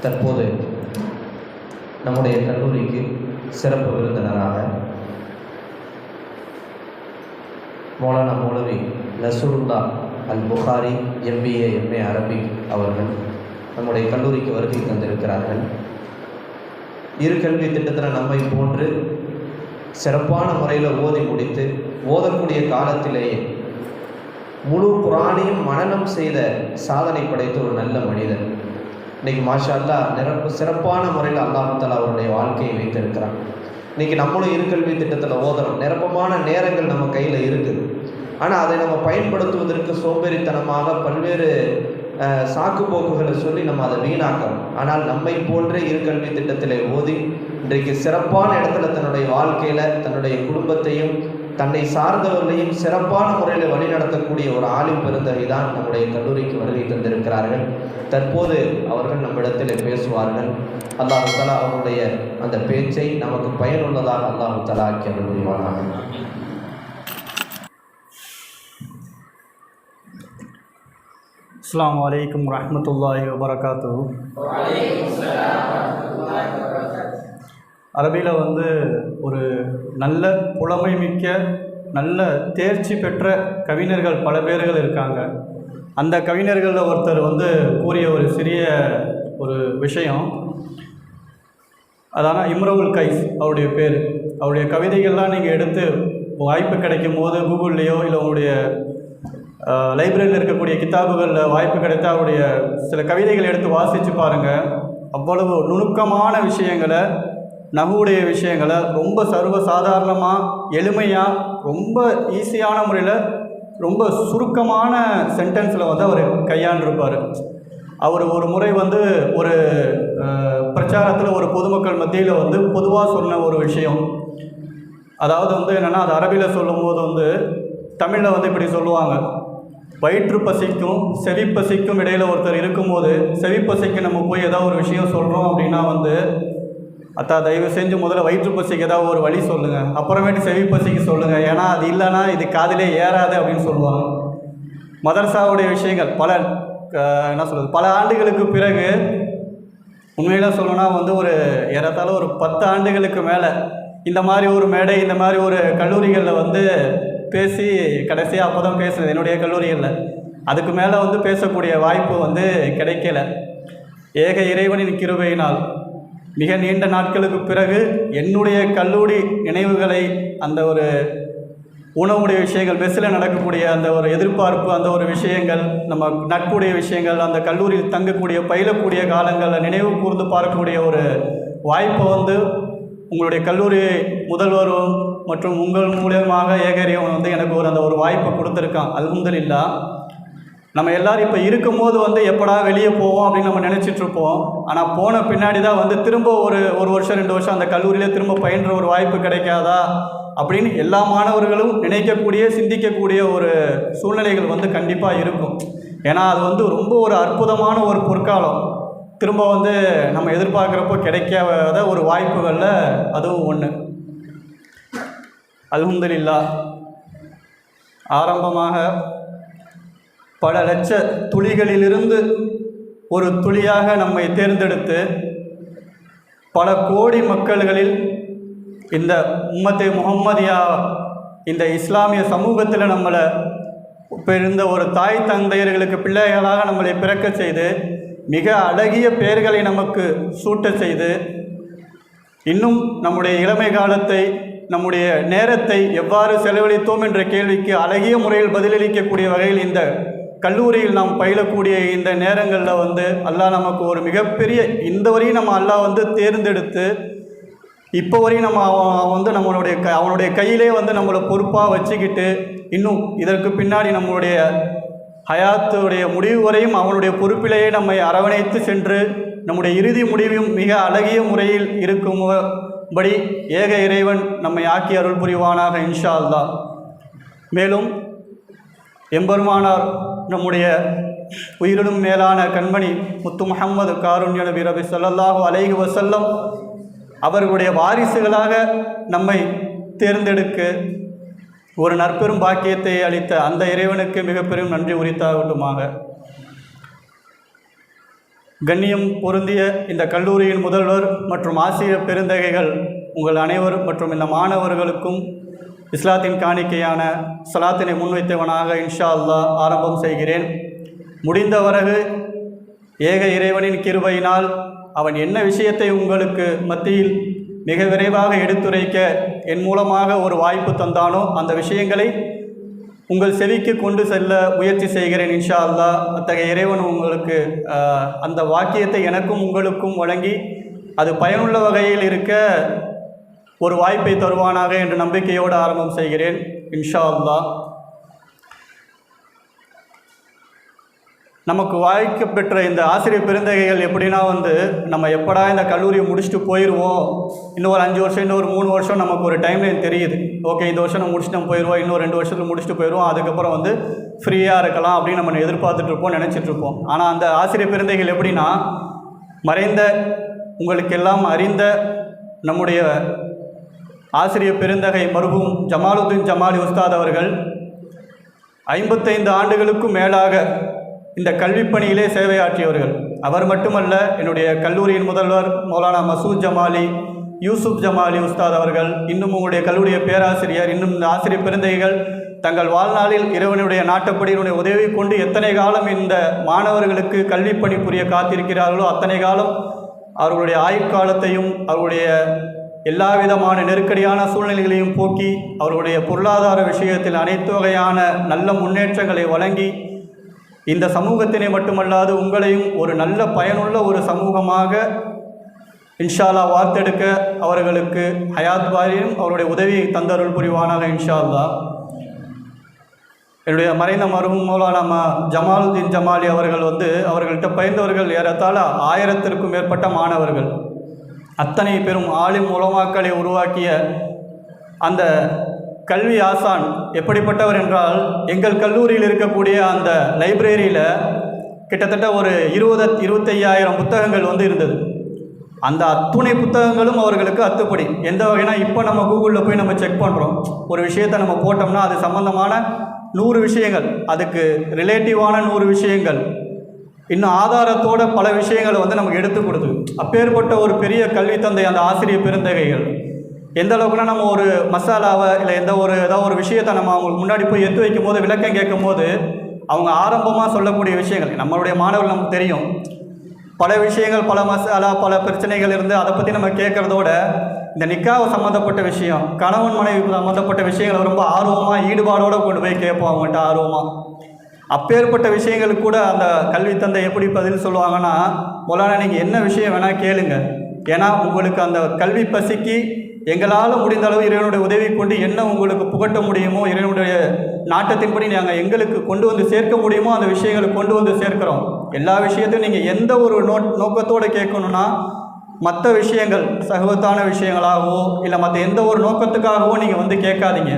தற்போது நம்முடைய கல்லூரிக்கு சிறப்பு விருந்தினராக மௌலானா மௌலவி நஸ்ருல்லா அல் புகாரி MBA MA அரபிக் அவர்கள் நம்முடைய கல்லூரிக்கு வருகை தந்திருக்கிறார்கள். இரு கல்வி திட்டத்தில் நம்மை போன்று சிறப்பான முறையில் ஓதி முடித்து ஓதக்கூடிய காலத்திலேயே முழு குரானையும் மனனம் செய்த சாதனை படைத்த ஒரு நல்ல மனிதர். இன்றைக்கி மாஷா அல்லாஹ் சிறப்பான முறையில் அல்லாஹ் தஆலா அவருடைய வாழ்க்கையை வைத்திருக்கிறான். இன்றைக்கி நம்மளும் இரு கல்வி திட்டத்தில் ஓதுறோம், நிரப்பமான நேரங்கள் நம்ம கையில் இருக்குது. ஆனால் அதை நம்ம பயன்படுத்துவதற்கு சோம்பேறித்தனமாக பல்வேறு சாக்கு போக்குகளை சொல்லி நம்ம அதை வீணாக்கிறோம். ஆனால் நம்மை போன்றே இரு கல்வி திட்டத்தில் ஓதி இன்றைக்கு சிறப்பான இடத்துல தன்னுடைய வாழ்க்கையில் தன்னுடைய குடும்பத்தையும் தன்னை சார்ந்தவர்களையும் சிறப்பான முறையில் வழிநடத்தக்கூடிய ஒரு ஆலிம் பெருந்தகை தான் நம்முடைய கல்லூரிக்கு வருகை தந்திருக்கிறார்கள். தற்போது அவர்கள் நம்மிடத்தில் பேசுவார்கள். அல்லாஹ் தஆலா அவருடைய அந்த பேச்சை நமக்கு பயனுள்ளதாக அல்லாஹ் தஆலா ஆக்கி அருள் புரிவானாக. அஸ்ஸலாமு அலைக்கும் வரஹ்மத்துல்லாஹி வபரகாத்துஹு. அரபியில் ஒரு நல்ல புலமை மிக்க நல்ல தேர்ச்சி பெற்ற கவிஞர்கள் பல பேர்கள் இருக்காங்க. அந்த கவிஞர்களில் ஒருத்தர் கூறிய ஒரு சிறிய ஒரு விஷயம், அதான இம்ருல் கைஸ் அவருடைய பேர். அவருடைய கவிதைகள்லாம் நீங்கள் எடுத்து வாய்ப்பு கிடைக்கும் போது கூகுள்லேயோ இல்லை உங்களுடைய லைப்ரரியில் இருக்கக்கூடிய கிதாபுகளில் வாய்ப்பு கிடைத்த அவருடைய சில கவிதைகளை எடுத்து வாசித்து பாருங்கள். அவ்வளவு நுணுக்கமான விஷயங்களை, நகுவுடைய விஷயங்களை ரொம்ப சர்வ சாதாரணமாக எளிமையாக ரொம்ப ஈஸியான முறையில் ரொம்ப சுருக்கமான சென்டென்ஸில் அவர் கையாண்டிருப்பார். அவர் ஒரு முறை ஒரு பிரச்சாரத்தில் ஒரு பொதுமக்கள் மத்தியில் பொதுவாக சொன்ன ஒரு விஷயம், அதாவது என்னென்னா, அது அரபியில் சொல்லும்போது தமிழில் இப்படி சொல்லுவாங்க, வயிற்று பசிக்கும் செவிப்பசிக்கும் இடையில் ஒருத்தர் இருக்கும்போது செவிப்பசிக்கு நம்ம போய் ஏதாவது ஒரு விஷயம் சொல்கிறோம் அப்படின்னா அத்தா தயவு செஞ்சு முதல்ல வயிற்று பசிக்கு ஏதாவது ஒரு வழி சொல்லுங்கள், அப்புறமேட்டு செவிப்பசிக்கு சொல்லுங்கள், ஏன்னா அது இல்லைன்னா இது காதிலே ஏறாது அப்படின்னு சொல்லுவாங்க. மதரசாவுடைய விஷயங்கள் பல ஆண்டுகளுக்கு பிறகு உண்மையில் சொல்லணும்னா ஒரு ஏறத்தாழ ஒரு 10 ஆண்டுகளுக்கு மேலே இந்த மாதிரி ஒரு மேடை, இந்த மாதிரி ஒரு கல்லூரிகளில் பேசி கடைசியாக அப்போ தான் பேசுனது என்னுடைய கல்லூரிகளில். அதுக்கு மேலே பேசக்கூடிய வாய்ப்பு கிடைக்கல. ஏக இறைவனின் கிருபையினால் மிக நீண்ட நாட்களுக்கு பிறகு என்னுடைய கல்லூரி நினைவுகளை, அந்த ஒரு உணவுடைய விஷயங்கள், மெஸ்ஸில் நடக்கக்கூடிய அந்த ஒரு எதிர்பார்ப்பு, அந்த ஒரு விஷயங்கள், நம்ம நட்புடைய விஷயங்கள், அந்த கல்லூரியில் தங்கக்கூடிய பயிலக்கூடிய காலங்களில் நினைவு கூர்ந்து பார்க்கக்கூடிய ஒரு வாய்ப்பை உங்களுடைய கல்லூரி முதல்வரும் மற்றும் உங்கள் மூலியமாக ஏகரியவன் எனக்கு அந்த ஒரு வாய்ப்பை கொடுத்துருக்கான். அல்ஹம்துலில்லாஹ். நம்ம எல்லோரும் இப்போ இருக்கும்போது எப்படா வெளியே போவோம் அப்படின்னு நம்ம நினச்சிட்ருப்போம். ஆனால் போன பின்னாடி தான் திரும்ப ஒரு வருஷம் 2 வருஷம் அந்த கல்லூரியிலே திரும்ப பயின்ற ஒரு வாய்ப்பு கிடைக்காதா அப்படின்னு எல்லா மாணவர்களும் நினைக்கக்கூடிய சிந்திக்கக்கூடிய ஒரு சூழ்நிலைகள் கண்டிப்பாக இருக்கும். ஏன்னா அது ரொம்ப ஒரு அற்புதமான ஒரு பொற்காலம். திரும்ப நம்ம எதிர்பார்க்குறப்போ கிடைக்காத ஒரு வாய்ப்புகளில் அதுவும் ஒன்று. அல்ஹம்துலில்லாஹ். ஆரம்பமாக பல லட்ச துளிகளிலிருந்து ஒரு துளியாக நம்மை தேர்ந்தெடுத்து பல கோடி மக்கள்களில் இந்த உம்மத்தே முஹம்மதியா, இந்த இஸ்லாமிய சமூகத்தில் நம்மளை இப்போ இருந்த ஒரு தாய் தந்தையர்களுக்கு பிள்ளைகளாக நம்மளை பிறக்க செய்து மிக அழகிய பெயர்களை நமக்கு சூட்ட செய்து இன்னும் நம்முடைய இளமை காலத்தை, நம்முடைய நேரத்தை எவ்வாறு செலவழித்தோம் என்ற கேள்விக்கு அழகிய முறையில் பதிலளிக்கக்கூடிய வகையில் இந்த கல்லூரியில் நாம் பயிலக்கூடிய இந்த நேரங்களில் அல்லாஹ் நமக்கு ஒரு மிகப்பெரிய இந்த வரையும் நம்ம அல்லாஹ் தேர்ந்தெடுத்து இப்போ வரையும் நம்ம அவனுடைய கையிலே நம்மளை பொறுப்பாக வச்சுக்கிட்டு இன்னும் இதற்கு பின்னாடி நம்மளுடைய ஹயாத்துடைய முடிவு வரையும் அவனுடைய பொறுப்பிலேயே நம்மை அரவணைத்து சென்று நம்முடைய இறுதி முடிவும் மிக அழகிய முறையில் இருக்கும்படி ஏக இறைவன் நம்மை ஆக்கி அருள் புரிவானாக இன்ஷா அல்லாஹ். மேலும் எம்பெருமானார் நம்முடைய உயிரினும் மேலான கண்மணி முத்து முஹம்மது காருண்ய நபி ரபி ஸல்லல்லாஹு அலைஹி வஸல்லம் அவர்களுடைய வாரிசுகளாக நம்மை தேர்ந்தெடுக்க ஒரு நற்பெரும் பாக்கியத்தை அளித்த அந்த இறைவனுக்கு மிக பெரும் நன்றி உரித்தாகட்டுமாக. கண்ணியம் பொருந்திய இந்த கல்லூரியின் முதல்வர் மற்றும் ஆசிரியர் பெருந்தகைகள் உங்கள் அனைவரும் மற்றும் இந்த மாணவர்களுக்கும் இஸ்லாத்தின் காணிக்கையான சலாத்தினை முன்வைத்தவனாக இன்ஷா அல்லாஹ் ஆரம்பம் செய்கிறேன். முடிந்தவரகு ஏக இறைவனின் கிருபையினால் அவன் என்ன விஷயத்தை உங்களுக்கு மத்தியில் மிக விரைவாக எடுத்துரைக்க என் மூலமாக ஒரு வாய்ப்பு தந்தானோ அந்த விஷயங்களை உங்கள் செவிக்கு கொண்டு செல்ல முயற்சி செய்கிறேன் இன்ஷா அல்லாஹ். அத்தகைய இறைவன் உங்களுக்கு அந்த வாக்கியத்தை எனக்கும் உங்களுக்கும் வழங்கி அது பயனுள்ள வகையில் இருக்க ஒரு வாய்ப்பை தருவானாக என்ற நம்பிக்கையோடு ஆரம்பம் செய்கிறேன் இன்ஷா அல்லாஹ். நமக்கு வாய்க்கப்பெற்ற இந்த ஆசிரியர் பெருந்தகைகள் எப்படின்னா நம்ம எப்படா இந்த கல்லூரியை முடிச்சுட்டு போயிடுவோம், இன்னும் ஒரு 5 வருஷம், இன்னும் ஒரு 3 வருஷம் நமக்கு ஒரு டைம்லைன் தெரியுது. ஓகே, இந்த வருஷம் நம்ம முடிச்சுட்டு நம்ம போயிடுவோம், இன்னும் 2 வருஷத்தில் முடிச்சுட்டு போயிடுவோம், அதுக்கப்புறம் ஃப்ரீயாக இருக்கலாம் அப்படின்னு நம்ம எதிர்பார்த்துட்ருப்போம், நினச்சிட்ருப்போம். ஆனால் அந்த ஆசிரியர் பெருந்தகைகள் எப்படின்னா மறைந்த உங்களுக்கெல்லாம் அறிந்த நம்முடைய ஆசிரியர் பெருந்தகை மர்ஹூம் ஜமாலுதீன் ஜமாலி உஸ்தாத் அவர்கள் 55 ஆண்டுகளுக்கும் மேலாக இந்த கல்விப்பணியிலே சேவையாற்றியவர்கள். அவர் மட்டுமல்ல, என்னுடைய கல்லூரியின் முதல்வர் மௌலானா மசூத் ஜமாலி, யூசுப் ஜமாலி உஸ்தாத் அவர்கள், இன்னும் உங்களுடைய கல்லூரிய பேராசிரியர், இன்னும் இந்த ஆசிரியர் பெருந்தகைகள் தங்கள் வாழ்நாளில் இறைவனுடைய நாட்டப்படி என்னுடைய உதவி கொண்டு எத்தனை காலம் இந்த மாணவர்களுக்கு கல்விப்பணி புரிய காத்திருக்கிறார்களோ அத்தனை காலம் அவர்களுடைய ஆயுட்காலத்தையும் அவர்களுடைய எல்லா விதமான நெருக்கடியான சூழ்நிலைகளையும் போக்கி அவர்களுடைய பொருளாதார விஷயத்தில் அனைத்து வகையான நல்ல முன்னேற்றங்களை வழங்கி இந்த சமூகத்தினை மட்டுமல்லாது உங்களையும் ஒரு நல்ல பயனுள்ள ஒரு சமூகமாக இன்ஷா அல்லாஹ் வார்த்தெடுக்க அவர்களுக்கு ஹயாத் வாரியும் அவருடைய உதவியை தந்தருள் புரிவானாக இன்ஷா அல்லாஹ். என்னுடைய மறைந்த மர்ஹூம் மௌலானா ஜமாலுதீன் ஜமாலி அவர்கள் அவர்கள்ட்ட பயின்றவர்கள் ஏறத்தாழ 1000த்திற்கும் மேற்பட்ட மாணவர்கள். அத்தனை பெரும் ஆலிம் உலமாக்களை உருவாக்கிய அந்த கல்வி ஆசான் எப்படிப்பட்டவர் என்றால், எங்கள் கல்லூரியில் இருக்கக்கூடிய அந்த லைப்ரரியில் கிட்டத்தட்ட ஒரு 25,000 புத்தகங்கள் இருந்தது. அந்த அத்துணை புத்தகங்களும் அவர்களுக்கு அத்துப்படி. எந்த வகைனா இப்போ நம்ம கூகுளில் போய் நம்ம செக் பண்ணுறோம், ஒரு விஷயத்தை நம்ம போட்டோம்னா அது சம்பந்தமான 100 விஷயங்கள், அதுக்கு ரிலேட்டிவான 100 விஷயங்கள், இன்னும் ஆதாரத்தோட பல விஷயங்களை நமக்கு எடுத்து கொடுத்து. அப்பேற்பட்ட ஒரு பெரிய கல்வி தந்தை அந்த ஆசிரியர் பெருந்தகைகள். எந்த அளவுக்குனா நம்ம ஒரு மசாலாவை இல்லை ஏதாவது ஒரு விஷயத்தை நம்ம அவங்களுக்கு முன்னாடி போய் எடுத்து வைக்கும் போது விளக்கம் கேட்கும் போது அவங்க ஆரம்பமாக சொல்லக்கூடிய விஷயங்கள், நம்மளுடைய மாணவர்கள் நமக்கு தெரியும் பல விஷயங்கள், பல மசாலா, பல பிரச்சனைகள் இருந்து அதை பற்றி நம்ம கேட்குறதோட இந்த நிக்காவை சம்மந்தப்பட்ட விஷயம், கணவன் மனைவி சம்மந்தப்பட்ட விஷயங்களை ரொம்ப ஆர்வமாக ஈடுபாடோடு கொண்டு போய் கேட்போம் அவங்கள்ட்ட ஆர்வமாக. அப்பேற்பட்ட விஷயங்களுக்கு கூட அந்த கல்வி தந்தை எப்படி பதில் சொல்லுவாங்கன்னா, மொலானா நீங்கள் என்ன விஷயம் வேணால் கேளுங்க, ஏன்னா உங்களுக்கு அந்த கல்வி பசிக்கு எங்களால் முடிந்த அளவு இறைவனுடைய உதவி கொண்டு என்ன உங்களுக்கு புகட்ட முடியுமோ, இறைவனுடைய நாட்டத்தின்படி நாங்கள் எங்களுக்கு கொண்டு சேர்க்க முடியுமோ அந்த விஷயங்களை கொண்டு சேர்க்கிறோம். எல்லா விஷயத்தையும் நீங்கள் எந்த ஒரு நோக்கத்தோடு கேட்கணுன்னா, மற்ற விஷயங்கள் சகவத்தான விஷயங்களாகவோ இல்லை மற்ற எந்த ஒரு நோக்கத்துக்காகவோ நீங்கள் கேட்காதீங்க.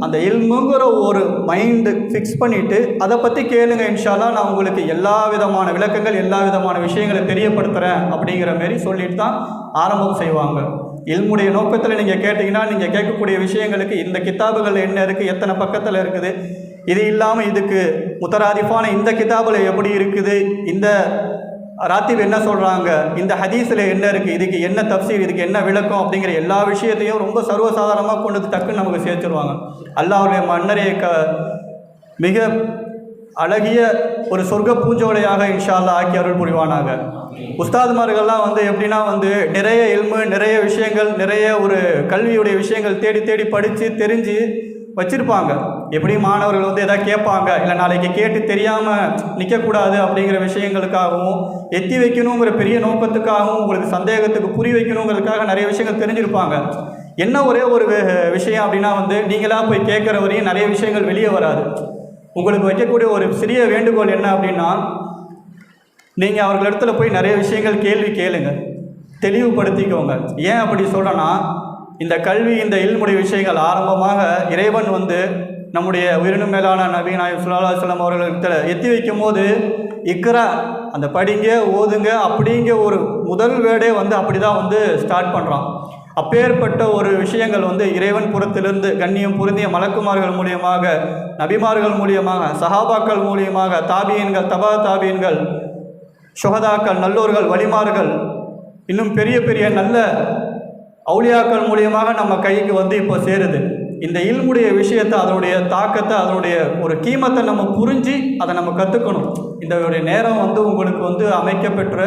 அந்த இல்முங்கிற ஒரு மைண்டு ஃபிக்ஸ் பண்ணிவிட்டு அதை பற்றி கேளுங்க, இன்ஷா அல்லாஹ் நான் உங்களுக்கு எல்லா விதமான விளக்கங்கள் எல்லா விதமான விஷயங்களை தெரியப்படுத்துகிறேன் அப்படிங்கிற மாரி சொல்லிட்டு தான் ஆரம்பம் செய்வாங்க. இல்முடைய நோக்கத்தில் நீங்கள் கேட்டிங்கன்னா நீங்கள் கேட்கக்கூடிய விஷயங்களுக்கு இந்த கிதாபுகள் என்ன இருக்குது, எத்தனை பக்கத்தில் இருக்குது, இது இல்லாமல் இதுக்கு முத்தராதிஃபான இந்த கிதாபில் எப்படி இருக்குது, இந்த ராத்திப் என்ன சொல்கிறாங்க, இந்த ஹதீஸில் என்ன இருக்குது, இதுக்கு என்ன தப்சீர், இதுக்கு என்ன விளக்கம் அப்படிங்கிற எல்லா விஷயத்தையும் ரொம்ப சர்வசாதாரணமாக கொண்டு டக்குன்னு நமக்கு சேர்த்துருவாங்க. அல்லாஹ்வுடைய மன்னரையை மிக அழகிய ஒரு சொர்க்க பூஞ்சோலையாக இன்ஷா அல்லாஹ் ஆக்கி அருள் புரிவானாக. உஸ்தாதுமார்கள்லாம் எப்படின்னா நிறைய இல்மு, நிறைய விஷயங்கள், நிறைய ஒரு கல்வியுடைய விஷயங்கள் தேடி தேடி படித்து தெரிஞ்சு வச்சுருப்பாங்க. எப்படி மாணவர்கள் எதாவது கேட்பாங்க, இல்லை நாளைக்கு கேட்டு தெரியாமல் நிற்கக்கூடாது அப்படிங்கிற விஷயங்களுக்காகவும் எத்தி வைக்கணுங்கிற பெரிய நோக்கத்துக்காகவும் உங்களுக்கு சந்தேகத்துக்கு புரிய வைக்கணுங்கிறதுக்காக நிறைய விஷயங்கள் தெரிஞ்சிருப்பாங்க. என்ன ஒரே ஒரு விஷயம் அப்படின்னா நீங்களாக போய் கேட்குற வரையும் நிறைய விஷயங்கள் வெளியே வராது. உங்களுக்கு வைக்கக்கூடிய ஒரு சிறிய வேண்டுகோள் என்ன அப்படின்னா, நீங்கள் அவர்களிடத்துல போய் நிறைய விஷயங்கள் கேள்வி கேளுங்க, தெளிவுபடுத்திக்கோங்க. ஏன் அப்படி சொல்கிறேன்னா, இந்த கல்வி, இந்த இல்முடைய விஷயங்கள் ஆரம்பமாக இறைவன் நம்முடைய உயிரினும் மேலான நபி நாயகம் ஸல்லல்லாஹு அலைஹி வஸல்லம் அவர்களுக்கு எத்தி வைக்கும் போது இக்ரா, அந்த படிங்க ஓதுங்க அப்படிங்கிற ஒரு முதல் வேர்டே அப்படி தான் ஸ்டார்ட் பண்ணுறான். அப்பேற்பட்ட ஒரு விஷயங்கள் இறைவன் புறத்திலிருந்து கண்ணியம் பொருந்திய மலக்குமார்கள் மூலியமாக, நபிமார்கள் மூலியமாக, சஹாபாக்கள் மூலியமாக, தாபியன்கள், தபா தாபியன்கள், சுஹதாக்கள், நல்லோர்கள், வலிமார்கள், இன்னும் பெரிய பெரிய நல்ல அவுலியாக்கள் மூலியமாக நம்ம கைக்கு வந்து இப்போ சேருது. இந்த இல்முடைய விஷயத்தை, அதனுடைய தாக்கத்தை, அதனுடைய ஒரு கீமத்தை நம்ம புரிஞ்சு அதை நம்ம கற்றுக்கணும். இந்த நேரம் வந்து உங்களுக்கு வந்து அமைக்கப்பெற்ற,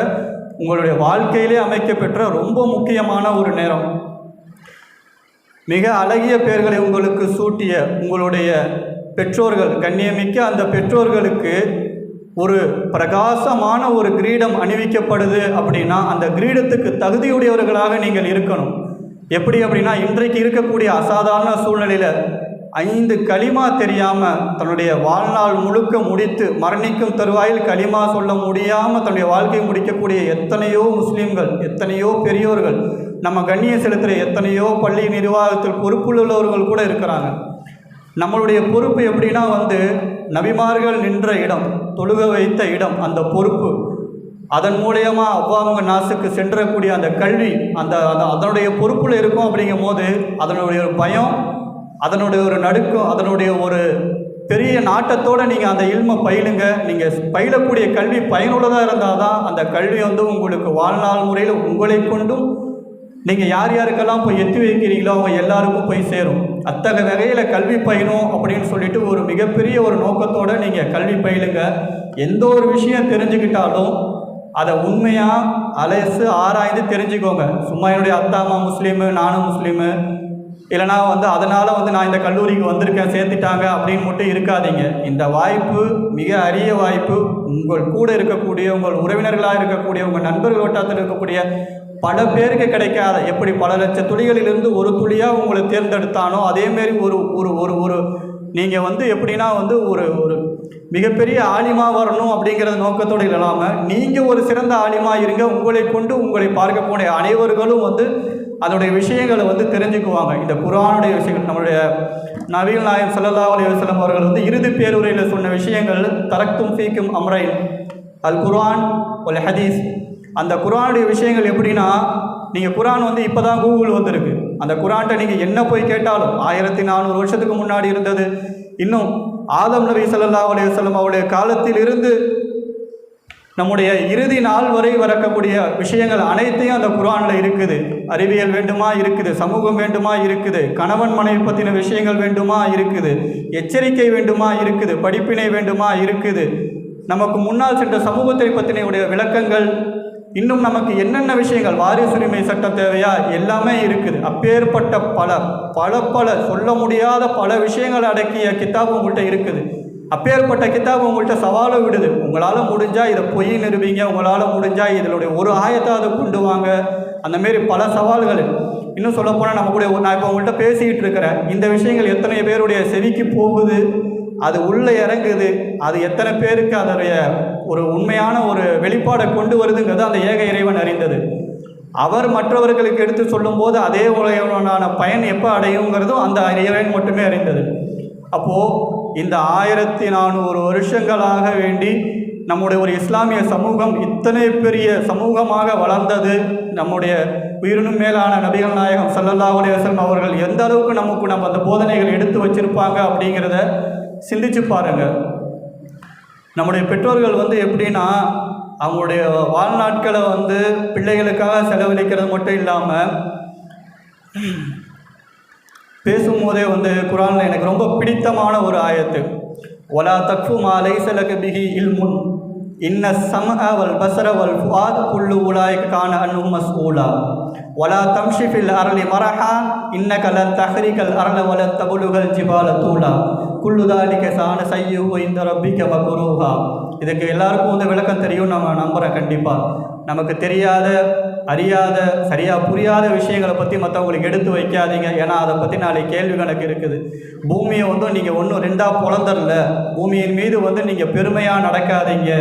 உங்களுடைய வாழ்க்கையிலே அமைக்கப்பெற்ற ரொம்ப முக்கியமான ஒரு நேரம். மிக அழகிய பெயர்களை உங்களுக்கு சூட்டிய உங்களுடைய பெற்றோர்கள், கண்ணியமிக்க அந்த பெற்றோர்களுக்கு ஒரு பிரகாசமான ஒரு கிரீடம் அணிவிக்கப்படுது அப்படின்னா அந்த கிரீடத்துக்கு தகுதியுடையவர்களாக நீங்கள் இருக்கணும். எப்படி அப்படின்னா, இன்றைக்கு இருக்கக்கூடிய அசாதாரண சூழ்நிலையில் 5 கலிமா தெரியாமல் தன்னுடைய வாழ்நாள் முழுக்க முடித்து மரணிக்கும் தருவாயில் கலிமா சொல்ல முடியாமல் தன்னுடைய வாழ்க்கையை முடிக்கக்கூடிய எத்தனையோ முஸ்லீம்கள், எத்தனையோ பெரியோர்கள், நம்ம கண்ணியம் செலுத்துகிற எத்தனையோ பள்ளி நிர்வாகத்தில் பொறுப்புள்ளவர்கள் கூட இருக்கிறாங்க. நம்மளுடைய பொறுப்பு எப்படின்னா வந்து நபிமார்கள் நின்ற இடம், தொழுக வைத்த இடம், அந்த பொறுப்பு, அதன் மூலயமா அவ்வாங்க நாசுக்கு சென்றக்கூடிய அந்த கல்வி, அதனுடைய பொறுப்பில் இருக்கும். அப்படிங்கும் போது அதனுடைய ஒரு பயம், அதனுடைய ஒரு நடுக்கம், அதனுடைய ஒரு பெரிய நாட்டத்தோடு நீங்கள் அந்த இல்மை பயிலுங்க. நீங்கள் பயிலக்கூடிய கல்வி பயனுள்ளதாக இருந்தால் தான் அந்த கல்வி வந்து உங்களுக்கு வாழ்நாள் முறையில் உங்களை கொண்டும் நீங்கள் யார் யாருக்கெல்லாம் போய் எத்தி வைக்கிறீங்களோ அவங்க எல்லாருக்கும் போய் சேரும். அத்தகைய வகையில் கல்வி பயிலும் அப்படின்னு சொல்லிட்டு ஒரு மிகப்பெரிய ஒரு நோக்கத்தோடு நீங்கள் கல்வி பயிலுங்க. எந்த ஒரு விஷயம் தெரிஞ்சுக்கிட்டாலும் அதை உண்மையாக அலசு ஆராய்ந்து தெரிஞ்சுக்கோங்க. சும்மா என்னுடைய அத்தாமா முஸ்லீமு, நானும் முஸ்லீமு, இல்லைனா வந்து அதனால் வந்து நான் இந்த கல்லூரிக்கு வந்திருக்கேன் சேர்த்துட்டாங்க அப்படின்னு மட்டும் இருக்காதீங்க. இந்த வாய்ப்பு மிக அரிய வாய்ப்பு. உங்கள் கூட இருக்கக்கூடிய, உங்கள் உறவினர்களாக இருக்கக்கூடிய, உங்கள் நண்பர்கள் வட்டாரத்தில் இருக்கக்கூடிய பல பேருக்கு கிடைக்காத, எப்படி பல லட்ச துளிகளிலிருந்து ஒரு துளியாக உங்களை தேர்ந்தெடுத்தானோ அதேமாரி ஒரு ஒரு ஒரு ஒரு நீங்கள் வந்து எப்படின்னா வந்து ஒரு ஒரு மிகப்பெரிய ஆலிமா வரணும் அப்படிங்கிறது நோக்கத்தோடு இல்லாமல் நீங்கள் ஒரு சிறந்த ஆலிமா இருங்க. உங்களை கொண்டு உங்களை பார்க்கக்கூடிய அனைவர்களும் வந்து அதனுடைய விஷயங்களை வந்து தெரிஞ்சுக்குவாங்க. இந்த குர்ஆனுடைய விஷயங்கள், நம்மளுடைய நபிகள் நாயகம் ஸல்லல்லாஹு அலைஹி வஸல்லம் அவர்கள் வந்து இறுதி பேருரையில் சொன்ன விஷயங்கள், தரக்தும் ஃபீக்கும் அம்ரைன் அல் குர்ஆன் வல் ஹதீஸ். அந்த குர்ஆனுடைய விஷயங்கள் எப்படின்னா, நீங்கள் குர்ஆன் வந்து இப்போ தான் கூகுள் வந்திருக்கு. அந்த குர்ஆன்கிட்ட நீங்கள் என்ன போய் கேட்டாலும் 1400 வருஷத்துக்கு முன்னாடி இருந்தது. இன்னும் ஆதம் நபி ஸல்லல்லாஹு அலைஹி வஸல்லம் அவருடைய காலத்தில் இருந்து நம்முடைய இறுதி நாள் வரை வரக்கூடிய விஷயங்கள் அனைத்தையும் அந்த குர்ஆனில் இருக்குது. அறிவியல் வேண்டுமா இருக்குது, சமூகம் வேண்டுமா இருக்குது, கணவன் மனைவி பற்றின விஷயங்கள் வேண்டுமா இருக்குது, எச்சரிக்கை வேண்டுமா இருக்குது, படிப்பினை வேண்டுமா இருக்குது, நமக்கு முன்னால் சென்ற சமூகத்தை பற்றினுடைய விளக்கங்கள், இன்னும் நமக்கு என்னென்ன விஷயங்கள், வாரிசுரிமை சட்டம் தேவையா, எல்லாமே இருக்குது. அப்பேற்பட்ட பல சொல்ல முடியாத பல விஷயங்கள் அடக்கிய கித்தாப் உங்கள்கிட்ட இருக்குது. அப்பேற்பட்ட கித்தாப் உங்கள்கிட்ட சவாலை விடுது. உங்களால் முடிஞ்சால் இதை பொய் நிறுவீங்க, உங்களால் முடிஞ்சால் இதனுடைய ஒரு ஆயத்தாவது கொண்டு வாங்க. அந்தமாரி பல சவால்கள். இன்னும் சொல்லப்போனால் நம்ம கூட நான் இப்போ உங்கள்கிட்ட பேசிக்கிட்டு இருக்கிறேன், இந்த விஷயங்கள் எத்தனை பேருடைய செவிக்கு போகுது, அது உள்ளே இறங்குது, அது எத்தனை பேருக்கு அதனுடைய ஒரு உண்மையான ஒரு வெளிப்பாடை கொண்டு வருதுங்கிறது அந்த ஏக இறைவன் அறிந்தது. அவர் மற்றவர்களுக்கு எடுத்து சொல்லும்போது அதே உலகமான பயன் எப்போ அடையுங்கிறதும் அந்த இறைவன் மட்டுமே அறிந்தது. அப்போது இந்த 1400 வருஷங்களாக வேண்டி நம்முடைய ஒரு இஸ்லாமிய சமூகம் இத்தனை பெரிய சமூகமாக வளர்ந்தது. நம்முடைய உயிரினும் மேலான நபிகள் நாயகம் ஸல்லல்லாஹு அலைஹி வஸல்லம் அவர்கள் எந்த அளவுக்கு நம்ம அந்த போதனைகள் எடுத்து வச்சுருப்பாங்க அப்படிங்கிறத சிந்திச்சு பாருங்கள். நம்முடைய பெற்றோர்கள் வந்து எப்படின்னா, அவங்களுடைய வாழ்நாட்களை வந்து பிள்ளைகளுக்காக செலவழிக்கிறது மட்டும் இல்லாமல், பேசும்போதே வந்து குர்ஆனில் எனக்கு ரொம்ப பிடித்தமான ஒரு ஆயத்து, வலா தக்ஃபு மா லைஸ லக பிஹி இல்முன் இன்ன ஸம்அ வல் பஸர வல் ஃபுஆத் குல்லு உலாயிக கான அன்ஹு மஸ்ஊலா வலா தம்ஷி ஃபில் அர்லி மரஹா இன்னக லன் தஹ்ரிகல் அர்ல வலன் தபுலுகல் ஜிபால தூலா குல்லு தாலிக சான சய்யுஹு இன்த ரப்பிக மக்ரூஹா. இதுக்கு எல்லாருக்கும் வந்து விளக்கம் தெரியும் நம்ம நம்புகிறேன். கண்டிப்பாக நமக்கு தெரியாத, அறியாத, சரியாக புரியாத விஷயங்களை பற்றி மற்றவங்களுக்கு எடுத்து வைக்காதீங்க. ஏன்னா அதை பற்றி நாளைக்கு கேள்வி கணக்கு இருக்குது. பூமியை வந்து நீங்கள் ஒன்றும் ரெண்டாக பொழந்தரல, பூமியின் மீது வந்து நீங்கள் பெருமையாக நடக்காதீங்க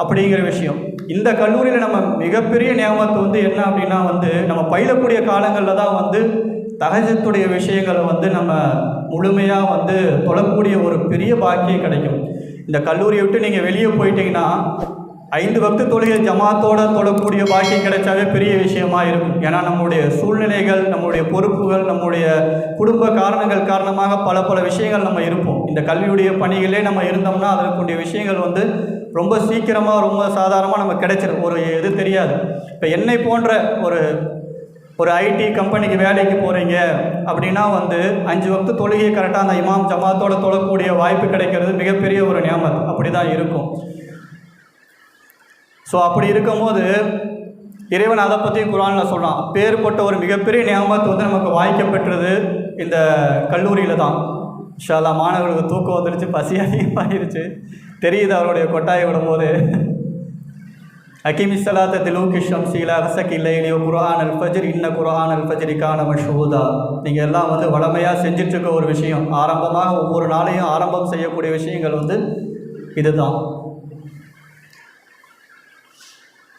அப்படிங்கிற விஷயம். இந்த கல்லூரியில் நம்ம மிகப்பெரிய நியமத்து வந்து என்ன அப்படின்னா வந்து, நம்ம பயிலக்கூடிய காலங்களில் தான் வந்து தஹஜ்ஜுடைய விஷயங்களை வந்து நம்ம முழுமையாக வந்து தொழக்கூடிய ஒரு பெரிய பாக்கியம் கிடைக்கும். இந்த கல்லூரியை விட்டு நீங்கள் வெளியே போயிட்டீங்கன்னா 5 வக்து தொழுகை ஜமாத்தோடு தொழக்கூடிய பாக்கியம் கிடைச்சாவே பெரிய விஷயமா இருக்கும். ஏன்னா நம்முடைய சூழ்நிலைகள், நம்முடைய பொறுப்புகள், நம்முடைய குடும்ப காரணங்கள் காரணமாக பல விஷயங்கள் நம்ம இருப்போம். இந்த கல்வியுடைய பணிகளே நம்ம இருந்தோம்னா அதற்குரிய விஷயங்கள் வந்து ரொம்ப சீக்கிரமாக ரொம்ப சாதாரணமாக நமக்கு கிடைச்சிடும், ஒரு இது தெரியாது. இப்போ என்னை போன்ற ஒரு ஐடி கம்பெனிக்கு வேலைக்கு போகிறீங்க அப்படின்னா 5 வக்து தொழுகையை கரெக்டாக அந்த இமாம் ஜமாத்தோடு தொழக்கூடிய வாய்ப்பு கிடைக்கிறது மிகப்பெரிய ஒரு நியாமத். அப்படி தான் இருக்கும். ஸோ அப்படி இருக்கும்போது இறைவன் அதை பற்றி குர்ஆனில் சொல்கிறான். பேர்பட்ட ஒரு மிகப்பெரிய நியாமத் நமக்கு வாய்க்கப்பெற்றது இந்த கல்லூரியில் தான். இன்ஷா அல்லாஹ் மாணவர்களுக்கு தூக்கம் வந்துருச்சு, பசி அதிகமாகிருச்சு, தெரியுது அவருடைய கொட்டாயை விடும்போது. அகிமி ஸலாத்த திலூகி ஷம்ஸி இலா கஸகி லைலி வ குர்ஆன் அல் ஃபஜ்ர் இன்ன குர்ஆன் அல் ஃபஜ்ரி கான மஷ்ஹூதா. நீங்கள் எல்லாம் வளமையாக செஞ்சிட்ருக்க ஒரு விஷயம், ஆரம்பமாக ஒவ்வொரு நாளையும் ஆரம்பம் செய்யக்கூடிய விஷயங்கள் இதுதான்.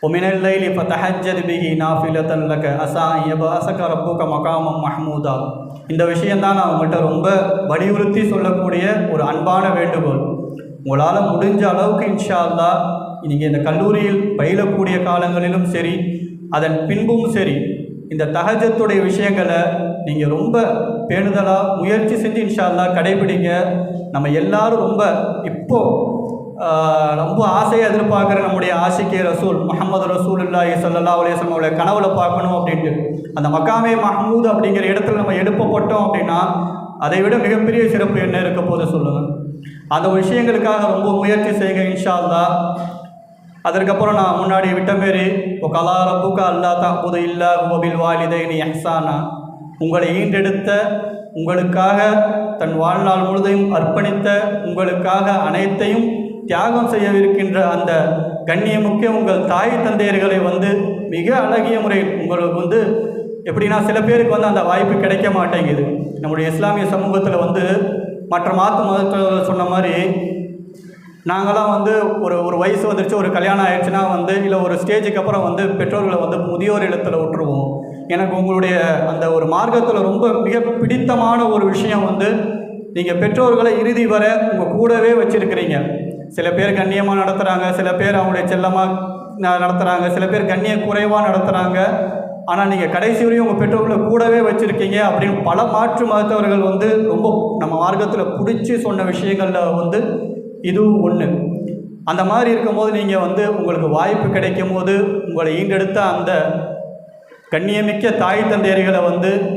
ஒமினல் லைலி ஃபதஹஜ்ஜத் பிஹி நாஃபிலத்தன் லக அஸா அன் யபஅஸக ரப்புக மகாமம் மஹ்மூதா. இந்த விஷயந்தான் நான் உங்கள்கிட்ட ரொம்ப வலியுறுத்தி சொல்லக்கூடிய ஒரு அன்பான வேண்டுகோள். உங்களால் முடிஞ்ச அளவுக்கு இன்ஷா அல்லாஹ் நீங்கள் இந்த கல்லூரியில் பயிலக்கூடிய காலங்களிலும் சரி, அதன் பின்பும் சரி, இந்த தஹஜ்ஜத்துடைய விஷயங்களை நீங்கள் ரொம்ப பேணுதலாக முயற்சி செஞ்சு இன்ஷா அல்லாஹ் கடைபிடிங்க. நம்ம எல்லாரும் ரொம்ப ஆசையாக எதிர்பார்க்குற நம்முடைய ஆஷிகே ரசூல் முஹம்மது ரசூலுல்லாஹி ஸல்லல்லாஹு அலைஹி வஸல்லம் அவருடைய கனவுல பார்க்கணும் அப்படின்ட்டு அந்த மக்காமே மஹ்மூத் அப்படிங்கிற இடத்துல நம்ம எழுப்பப்பட்டோம் அப்படின்னா அதை விட மிகப்பெரிய சிறப்பு என்ன இருக்க போது சொல்லுங்கள். அந்த விஷயங்களுக்காக ரொம்ப முயற்சி செய்யுங்க இன்ஷா அல்லாஹ். அதற்கப்புறம் நான் முன்னாடி விட்ட மாரி கலா ரப்புக அல்லா தஅபுது இல்லா ஹுவ பில் வாலிதைனி இஹ்சானா. உங்களை ஈண்டெடுத்த, உங்களுக்காக தன் வாழ்நாள் முழுதையும் அர்ப்பணித்த, உங்களுக்காக அனைத்தையும் தியாகம் செய்யவிருக்கின்ற அந்த கண்ணியமுக்கிய உங்கள் தாய் தந்தையர்களை மிக அழகிய முறையில் உங்களுக்கு எப்படின்னா சில பேருக்கு அந்த வாய்ப்பு கிடைக்க மாட்டேங்குது. நம்முடைய இஸ்லாமிய சமூகத்தில் மற்ற மாற்று மதத்தில் சொன்ன மாதிரி நாங்களாம் ஒரு வயசு வந்துருச்சு, ஒரு கல்யாணம் ஆயிடுச்சுன்னா இல்லை ஒரு ஸ்டேஜுக்கு அப்புறம் பெற்றோர்களை முதியோர் இல்லத்தில் விட்டுருவோம். எனக்கு உங்களுடைய அந்த ஒரு மார்க்கத்தில் ரொம்ப மிக பிடித்தமான ஒரு விஷயம் நீங்கள் பெற்றோர்களை இறுதி வர உங்கள் கூடவே வச்சுருக்கிறீங்க. சில பேர் கண்ணியமாக நடத்துகிறாங்க, சில பேர் அவங்களுடைய செல்லமாக நடத்துகிறாங்க, சில பேர் கண்ணிய குறைவாக நடத்துகிறாங்க. ஆனால் நீங்கள் கடைசி வரையும் உங்கள் பெற்றோர்களை கூடவே வச்சுருக்கீங்க அப்படின்னு பல மாற்று மதத்தவர்கள் ரொம்ப நம்ம மார்க்கத்தில் பிடிச்சி சொன்ன விஷயங்களில் இதுவும் ஒன்று. அந்த மாதிரி இருக்கும்போது நீங்கள் உங்களுக்கு வாய்ப்பு கிடைக்கும் போது உங்களை ஈண்டெடுத்த அந்த கண்ணியமிக்க தாய் தந்தையர்களை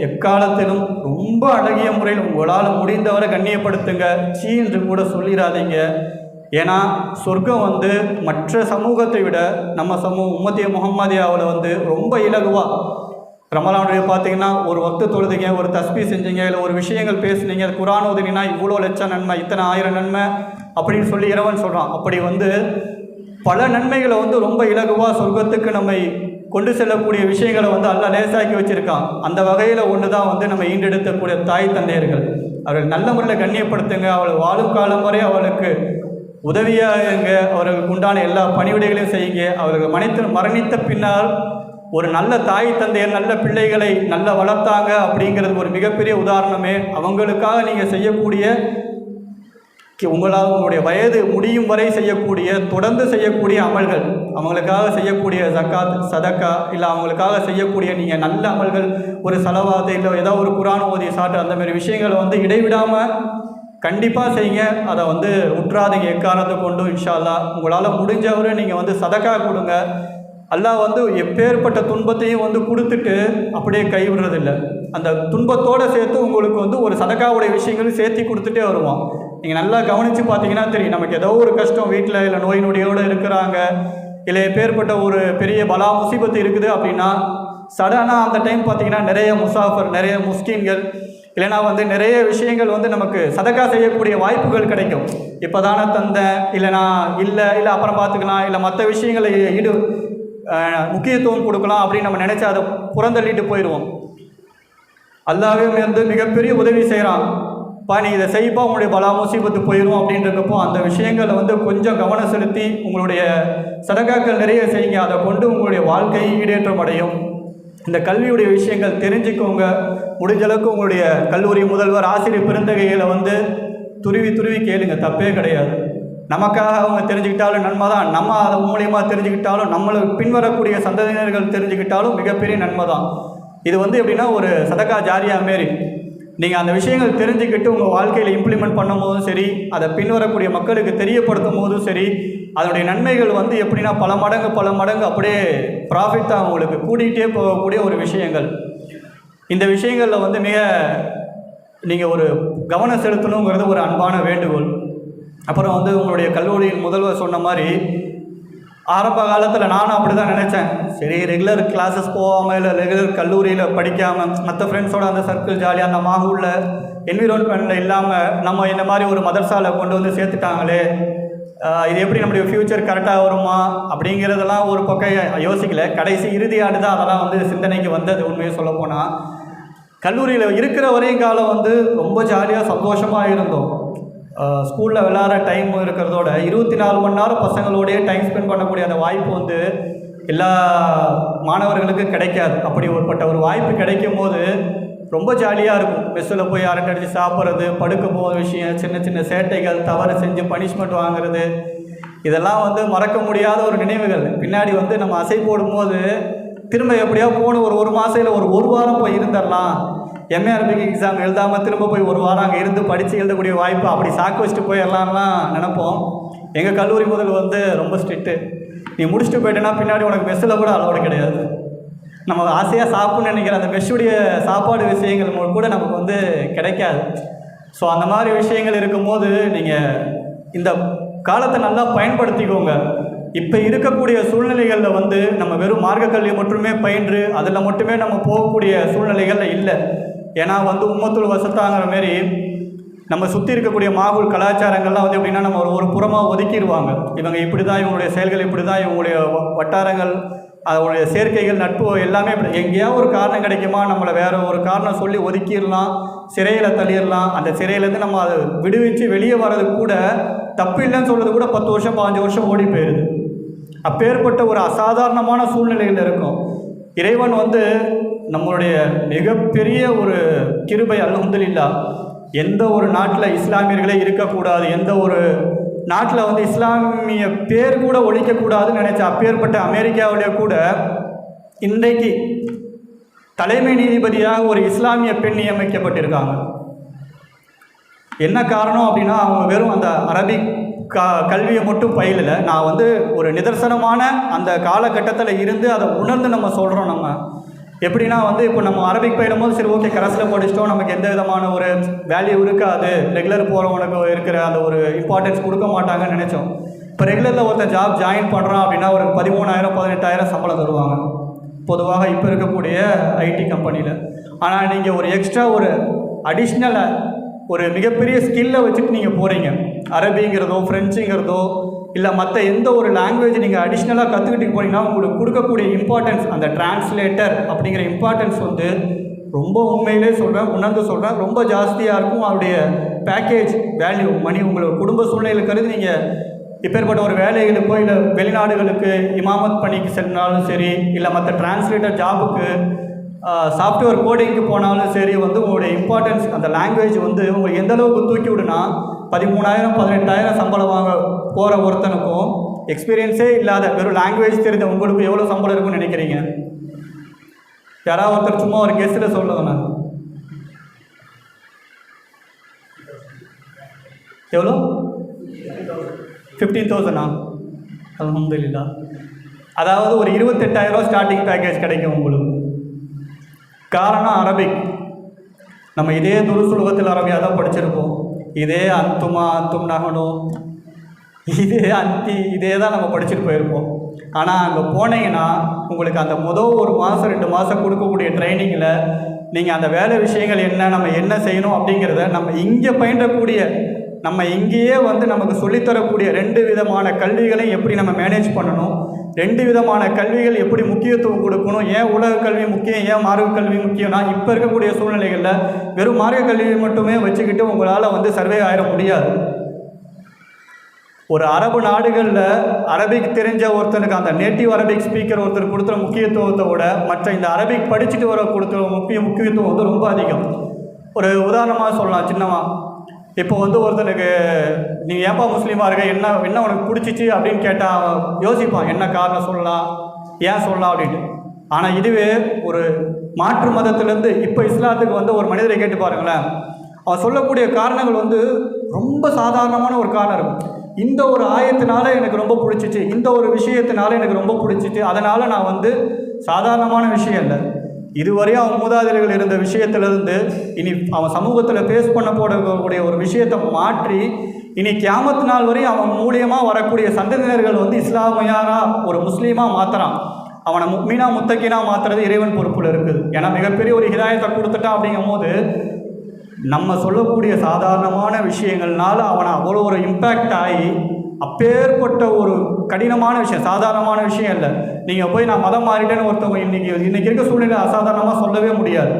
எக்காலத்திலும் ரொம்ப அழகிய முறையில் உங்களால் முடிந்தவரை கண்ணியப்படுத்துங்க. என்று கூட சொல்லிடாதீங்க. ஏன்னா சொர்க்கம் மற்ற சமூகத்தை விட நம்ம சமூகம் உம்மத்திய முஹம்மதியாவில் ரொம்ப இலகுவாக ரமலானுடைய பார்த்தீங்கன்னா ஒரு வக்து தொழுதுங்க, ஒரு தஸ்பீ செஞ்சீங்க, இல்லை ஒரு விஷயங்கள் பேசுனீங்க, குர்ஆன் ஓதுனீங்கன்னா இவ்வளோ லட்சம் நன்மை, இத்தனை 1000 நன்மை அப்படின்னு சொல்லி இறைவன் சொல்கிறான். அப்படி பல நன்மைகளை ரொம்ப இலகுவாக சொர்க்கத்துக்கு நம்மை கொண்டு செல்லக்கூடிய விஷயங்களை அல்லாஹ் லேசாக்கி வச்சுருக்கான். அந்த வகையில் ஒன்று தான் நம்ம ஈண்டெடுக்கக்கூடிய தாய் தந்தையர்கள். அவர்கள் நல்ல முறையில் கண்ணியப்படுத்துங்க. அவள் வாழும் காலம் வரை அவளுக்கு உதவியாக இருங்க. அவர்களுக்கு உண்டான எல்லா பணிவிடைகளையும் செய்யுங்க. அவர்கள் மரணித்த பின்னால் ஒரு நல்ல தாய் தந்தையர் நல்ல பிள்ளைகளை நல்லா வளர்த்தாங்க அப்படிங்கிறது ஒரு மிகப்பெரிய உதாரணமே. அவங்களுக்காக நீங்கள் செய்யக்கூடிய உங்களுடைய வயது முடியும் வரை செய்யக்கூடிய தொடர்ந்து செய்யக்கூடிய அமல்கள், அவங்களுக்காக செய்யக்கூடிய ஜக்காத் சதக்கா, இல்லை அவங்களுக்காக செய்யக்கூடிய நீங்கள் நல்ல அமல்கள், ஒரு சலவாத்து, இல்லை ஏதோ ஒரு குர்ஆன் ஓதி சாட்டு, அந்தமாரி விஷயங்களை இடைவிடாமல் கண்டிப்பாக செய்யுங்க. அதை உற்றாதீங்க எக்காரணத்தை கொண்டு. இன்ஷா அல்லாஹ் உங்களால் முடிஞ்சவரை நீங்கள் சதக்கா கொடுங்க. அல்லாஹ் எப்பேற்பட்ட துன்பத்தையும் கொடுத்துட்டு அப்படியே கைவிடுறதில்லை. அந்த துன்பத்தோடு சேர்த்து உங்களுக்கு ஒரு சதக்காவுடைய விஷயங்களும் சேர்த்து கொடுத்துட்டே வருவான். நீங்கள் நல்லா கவனித்து பார்த்தீங்கன்னா தெரியும். நமக்கு ஏதோ ஒரு கஷ்டம் வீட்டில், இல்லை நோய் நொடியோடு இருக்கிறாங்க, இல்லை எப்பேற்பட்ட ஒரு பெரிய பலா முசீபத்து இருக்குது அப்படின்னா சடனாக அந்த டைம் பார்த்தீங்கன்னா நிறைய முசாஃபர், நிறைய முஸ்லீம்கள், இல்லைனா நிறைய விஷயங்கள் நமக்கு சதக்கா செய்யக்கூடிய வாய்ப்புகள் கிடைக்கும். இப்போ தானே தந்தேன், இல்லைனா இல்லை அப்புறம் பார்த்துக்கலாம், இல்லை மற்ற விஷயங்களை முக்கியத்துவம் கொடுக்கலாம் அப்படின்னு நம்ம நினச்சி அதை புறந்தள்ளிட்டு போயிடுவோம். அல்லாஹ்வே மிகப்பெரிய உதவி செய்கிறான். நீ இதை செய்ப்பா, உங்களுடைய பலா முசீபத்து போயிடும் அப்படின்றப்போ அந்த விஷயங்களை கொஞ்சம் கவனம் செலுத்தி உங்களுடைய சதக்காக்கள் நிறைய செய்யுங்க. அதை கொண்டு உங்களுடைய வாழ்க்கை ஈடேற்றம் அடையும். இந்த கல்வியுடைய விஷயங்கள் தெரிஞ்சுக்கோங்க. முடிஞ்சளவுக்கு உங்களுடைய கல்லூரி முதல்வர், ஆசிரியர் பெருந்தகைகளை துருவி கேளுங்க, தப்பே கிடையாது. நமக்காக அவங்க தெரிஞ்சுக்கிட்டாலும் நன்மை தான். நம்ம அதை மூலியமாக தெரிஞ்சுக்கிட்டாலும், நம்மளுக்கு பின்வரக்கூடிய சந்ததியினர்கள் தெரிஞ்சுக்கிட்டாலும் மிகப்பெரிய நன்மை தான். இது எப்படின்னா ஒரு சதக்கா ஜாரியா மாரி. நீங்கள் அந்த விஷயங்கள் தெரிஞ்சுக்கிட்டு உங்கள் வாழ்க்கையில் இம்ப்ளிமெண்ட் பண்ணும் போதும் சரி, அதை பின்வரக்கூடிய மக்களுக்கு தெரியப்படுத்தும் போதும் சரி, அதனுடைய நன்மைகள் வந்து எப்படின்னா பல மடங்கு அப்படியே ப்ராஃபிட் தான் உங்களுக்கு கூட்டிகிட்டே போகக்கூடிய ஒரு விஷயங்கள். இந்த விஷயங்களில் வந்து நீங்கள் ஒரு கவனம் செலுத்தணுங்கிறது ஒரு அன்பான வேண்டுகோள். அப்புறம் வந்து உங்களுடைய கல்லூரியில் முதல்வர் சொன்ன மாதிரி ஆரம்ப காலத்தில் நானும் அப்படி தான் நினச்சேன். சரி, ரெகுலர் கிளாஸஸ் போகாமல் இல்லை ரெகுலர் கல்லூரியில் படிக்காமல் மற்ற ஃப்ரெண்ட்ஸோட அந்த சர்க்கிள் ஜாலியாக அந்த மாகுள்ள என்விரான்மெண்ட்டில் இல்லாமல் நம்ம இந்த மாதிரி ஒரு மதரசாவில் கொண்டு வந்து சேர்த்துட்டாங்களே, இது எப்படி நம்முடைய ஃப்யூச்சர் கரெக்டாக வருமா அப்படிங்கிறதெல்லாம் ஒரு பக்கம் யோசிக்கல. கடைசி இறுதி ஆண்டு தான் அதெல்லாம் வந்து சிந்தனைக்கு வந்தது. உண்மையை சொல்லப்போனால் கல்லூரியில் இருக்கிற வரையும் காலம் வந்து ரொம்ப ஜாலியாக சந்தோஷமாக இருந்தோம். ஸ்கூலில் விளையாடுற டைம் இருக்கிறதோட 24 மணி நேரம் பசங்களோடையே டைம் ஸ்பெண்ட் பண்ணக்கூடிய அந்த வாய்ப்பு வந்து எல்லா மாணவர்களுக்கும் கிடைக்காது. அப்படி ஒரு வாய்ப்பு கிடைக்கும் போது ரொம்ப ஜாலியாக இருக்கும். மெஸ்ஸில் போய் அரட்டை அடித்து சாப்பிட்றது, படுக்கும் போது விஷயம், சின்ன சின்ன சேட்டைகள், தவறு செஞ்சு பனிஷ்மெண்ட் வாங்குறது, இதெல்லாம் வந்து மறக்க முடியாத ஒரு நினைவுகள். பின்னாடி வந்து நம்ம அசை போடும்போது திரும்ப எப்படியா போகணும், ஒரு மாதம் இல்லை ஒரு வாரம் போய் இருந்துடலாம், எம்ஏஆர்பிக்கு எக்ஸாம் எழுதாமல் திரும்ப போய் ஒரு வாரம் அங்கே இருந்து படித்து எழுதக்கூடிய வாய்ப்பு, அப்படி சாக்கு வச்சுட்டு போயிடலாம்லாம் நினைப்போம். எங்கள் கல்லூரி முதல் வந்து ரொம்ப ஸ்ட்ரிக்ட்டு. நீ முடிச்சுட்டு போயிட்டேன்னா பின்னாடி உனக்கு மெஸ்ஸில் கூட அலோடு கிடையாது. நம்ம ஆசையாக சாப்பிட்ணுன்னு நினைக்கிற அந்த மெஸ்ஸுடைய சாப்பாடு விஷயங்கள் கூட நமக்கு வந்து கிடைக்காது. ஸோ அந்த மாதிரி விஷயங்கள் இருக்கும்போது நீங்கள் இந்த காலத்தை நல்லா பயன்படுத்திக்கோங்க. இப்போ இருக்கக்கூடிய சூழ்நிலைகளில் வந்து நம்ம வெறும் மார்க்க கல்வி மட்டுமே பயின்று அதில் மட்டுமே நம்ம போகக்கூடிய சூழ்நிலைகளில் இல்லை. ஏன்னா வந்து உம்மத்துல் வசத்தாங்கிற மாரி நம்ம சுற்றி இருக்கக்கூடிய மாகுல் கலாச்சாரங்கள்லாம் வந்து எப்படின்னா நம்ம ஒரு புறமாக ஒதுக்கிடுவாங்க. இவங்க இப்படி தான், இவங்களுடைய செயல்கள் இப்படி தான், இவங்களுடைய வட்டாரங்கள், அதோடைய சேர்க்கைகள், நட்பு எல்லாமே இப்படி. எங்கேயாவது ஒரு காரணம் கிடைக்குமா, நம்மளை வேறு ஒரு காரணம் சொல்லி ஒதுக்கிடலாம், சிறையில் தள்ளிடலாம். அந்த சிறையிலேருந்து நம்ம அதை விடுவிச்சு வெளியே வர்றதுக்கு கூட தப்பு இல்லைன்னு சொல்கிறது கூட 10 வருஷம் 15 வருஷம் ஓடி போயிடுது. அப்பேற்பட்ட ஒரு அசாதாரணமான சூழ்நிலையில் இருக்கும். இறைவன் வந்து நம்மளுடைய மிகப்பெரிய ஒரு கிருபை, அல்ஹம்துலில்லாஹ். எந்த ஒரு நாட்டில் இஸ்லாமியர்களே இருக்கக்கூடாது, எந்த ஒரு நாட்டில் வந்து இஸ்லாமிய பேர் கூட ஒழிக்கக்கூடாதுன்னு நினச்ச அப்பேற்பட்ட அமெரிக்காவிலே கூட இன்றைக்கு தலைமை நீதிபதியாக ஒரு இஸ்லாமிய பெண் நியமிக்கப்பட்டிருக்காங்க. என்ன காரணம் அப்படின்னா, அவங்க வெறும் அந்த அரபிக் கல்வியை மட்டும் பயிலலை. நான் வந்து ஒரு நிதர்சனமான அந்த காலகட்டத்தில் இருந்து அதை உணர்ந்து நம்ம சொல்கிறோம். நம்ம எப்படின்னா வந்து இப்போ நம்ம அரபிக் பயிலும் போது சரி ஓகே கரஸில் படிச்சிட்டோம், நமக்கு எந்த விதமான ஒரு வேல்யூ இருக்காது, ரெகுலர் போகிறவனுக்கு இருக்கிற அந்த ஒரு இம்பார்ட்டன்ஸ் கொடுக்க மாட்டாங்கன்னு நினச்சோம். இப்போ ரெகுலரில் ஒருத்தர் ஜாப் ஜாயின் பண்ணுறான் அப்படின்னா ஒரு 13,000 18,000 சம்பளம் தருவாங்க பொதுவாக இப்போ இருக்கக்கூடிய ஐடி கம்பெனியில். ஆனால் நீங்கள் ஒரு எக்ஸ்ட்ரா ஒரு அடிஷ்னல் ஒரு மிகப்பெரிய ஸ்கில்லை வச்சுட்டு நீங்கள் போகிறீங்க, அரபிங்கிறதோ ஃப்ரெஞ்சுங்கிறதோ இல்லை மற்ற எந்த ஒரு லாங்குவேஜ் நீங்கள் அடிஷ்னலாக கற்றுக்கிட்டு போனீங்கன்னா உங்களுக்கு கொடுக்கக்கூடிய இம்பார்ட்டன்ஸ், அந்த டிரான்ஸ்லேட்டர் அப்படிங்கிற இம்பார்ட்டன்ஸ் வந்து ரொம்ப உண்மையிலே சொல்கிறேன், உணர்ந்து சொல்கிறேன், ரொம்ப ஜாஸ்தியாக இருக்கும். அவருடைய பேக்கேஜ் வேல்யூ மணி உங்களோட குடும்ப சூழ்நிலை கருதி நீங்கள் இப்பேற்பட்ட ஒரு வேலைகளுக்கோ இல்லை வெளிநாடுகளுக்கு இமாமத் பணிக்கு சென்றாலும் சரி, இல்லை மற்ற டிரான்ஸ்லேட்டர் ஜாபுக்கு சாஃப்ட்வேர் கோடிங்க்கு போனாலும் சரி, வந்து உங்களுடைய இம்பார்ட்டன்ஸ் அந்த லாங்குவேஜ் வந்து உங்களுக்கு எந்த அளவுக்கு தூக்கி விடுனா 13,000 18,000 சம்பளம் வாங்க போகிற ஒருத்தனுக்கும் எக்ஸ்பீரியன்ஸே இல்லாத வெறும் லாங்குவேஜ் தெரிஞ்ச உங்களுக்கு எவ்வளோ சம்பளம் இருக்குன்னு நினைக்கிறீங்க? யாராவது ஒருத்தர் சும்மா ஒரு கெஸ்ட்டில் சொல்லுங்கண்ணா, எவ்வளோ? 15,000 அல்ஹம்துலில்லாஹ். அதாவது ஒரு 28,000 ஸ்டார்டிங் பேக்கேஜ் கிடைக்கும் உங்களுக்கு. காரணம் அரபிக். நம்ம இதே துருசுலகத்தில் அரபியாக தான் படிச்சிருப்போம். இதே அந்தும் நகனும், இதே தான் நம்ம படிச்சுட்டு போயிருப்போம். ஆனால் அங்கே போனீங்கன்னா உங்களுக்கு அந்த ஒரு மாதம் 2 மாதம் கொடுக்கக்கூடிய ட்ரைனிங்கில் நீங்கள் அந்த வேலை விஷயங்கள் என்ன, நம்ம என்ன செய்யணும் அப்படிங்கிறத நம்ம இங்கே பயின்றக்கூடிய, நம்ம இங்கேயே வந்து நமக்கு சொல்லித்தரக்கூடிய 2 விதமான கல்விகளையும் எப்படி நம்ம மேனேஜ் பண்ணணும், 2 விதமான கல்விகள் எப்படி முக்கியத்துவம் கொடுக்கணும், ஏன் உலக கல்வி முக்கியம், ஏன் மார்க்க கல்வி முக்கியம்னா இப்போ இருக்கக்கூடிய சூழ்நிலைகளில் வெறும் மார்க்க கல்வி மட்டுமே வச்சுக்கிட்டு உங்களால் வந்து சர்வே ஆயிட முடியாது. ஒரு அரபு நாடுகளில் அரபிக் தெரிஞ்ச ஒருத்தனுக்கு, அந்த நேட்டிவ் அரபிக் ஸ்பீக்கர் ஒருத்தர் கொடுக்குற முக்கியத்துவத்தை விட மற்ற இந்த அரபிக் படிச்சுட்டு வர கொடுக்குற முக்கியத்துவம் வந்து ரொம்ப அதிகம். ஒரு உதாரணமாக சொல்லலாம் சின்னமாக. இப்போ வந்து ஒருத்தனுக்கு நீ ஏப்பா முஸ்லீமாக இருக்க, என்ன உனக்கு பிடிச்சிச்சு அப்படின்னு கேட்டால் யோசிப்பான், என்ன காரணம் சொல்லலாம், ஏன் சொல்லலாம் அப்படின்ட்டு. ஆனால் இதுவே ஒரு மாற்று மதத்திலேருந்து இப்போ இஸ்லாத்துக்கு வந்து ஒரு மனிதரை கேட்டு பாருங்களேன், அவன் சொல்லக்கூடிய காரணங்கள் வந்து ரொம்ப சாதாரணமான ஒரு காரணம் இருக்கும். இந்த ஒரு ஆயத்தினால எனக்கு ரொம்ப பிடிச்சிச்சு, இந்த ஒரு விஷயத்தினால எனக்கு ரொம்ப பிடிச்சிச்சு, அதனால் நான் வந்து சாதாரணமான விஷயம் இல்லை, இதுவரையும் அவன் மூதாதையர்கள் இருந்த விஷயத்திலிருந்து இனி அவன் சமூகத்தில் ஃபேஸ் பண்ண போடக்கூடிய ஒரு விஷயத்தை மாற்றி இனி கியாமத் நாள் வரையும் அவன் மூலியமாக வரக்கூடிய சந்ததியினர்கள் வந்து இஸ்லாமியாராக ஒரு முஸ்லீமாக மாற்றுறான். அவனை முக்மீனா முத்தகீனா மாற்றுறது இறைவன் பொறுப்பில் இருக்குது. ஏன்னா மிகப்பெரிய ஒரு ஹிதாயத்தை கொடுத்துட்டான். அப்படிங்கும் போது நம்ம சொல்லக்கூடிய சாதாரணமான விஷயங்கள்னால அவனை அவ்வளோ ஒரு இம்பேக்ட் ஆகி அப்பேற்பட்ட ஒரு கடினமான விஷயம், சாதாரணமான விஷயம் இல்லை. நீங்கள் போய் நான் மதம் மாறிட்டேன்னு ஒருத்தவங்க இன்றைக்கி இருக்க சூழ்நிலை அசாதாரணமாக சொல்லவே முடியாது.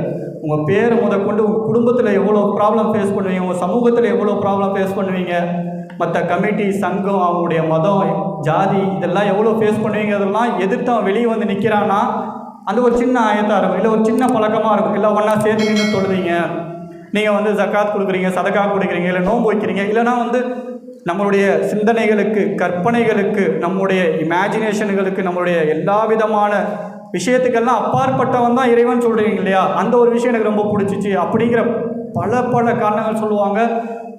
உங்கள் பேர் முதற்கொண்டு உங்கள் குடும்பத்தில் எவ்வளோ ப்ராப்ளம் ஃபேஸ் பண்ணுவீங்க, உங்கள் சமூகத்தில் எவ்வளோ ப்ராப்ளம் ஃபேஸ் பண்ணுவீங்க, மற்ற கமிட்டி சங்கம் அவங்களுடைய மதம் ஜாதி இதெல்லாம் எவ்வளோ ஃபேஸ் பண்ணுவீங்க, அதெல்லாம் எதிர்த்து அவன் வெளியே வந்து நிற்கிறான்னா அந்த ஒரு சின்ன ஆயத்தாக இருக்கும், இல்லை ஒரு சின்ன பழக்கமாக இருக்கும், இல்லை ஒன்றா சேர்ந்து நின்று தொழுதீங்க, நீங்கள் வந்து ஜக்காத் கொடுக்குறீங்க, சதக்கா கொடுக்குறீங்க, இல்லை நோன்பு வைக்கிறீங்க, இல்லைனா வந்து நம்மளுடைய சிந்தனைகளுக்கு கற்பனைகளுக்கு நம்முடைய இமேஜினேஷனுகளுக்கு நம்மளுடைய எல்லா விதமான விஷயத்துக்கெல்லாம் அப்பாற்பட்டவன் தான் இறைவன் சொல்கிறீங்க இல்லையா, அந்த ஒரு விஷயம் எனக்கு ரொம்ப பிடிச்சிச்சு அப்படிங்கிற பல காரணங்கள் சொல்லுவாங்க.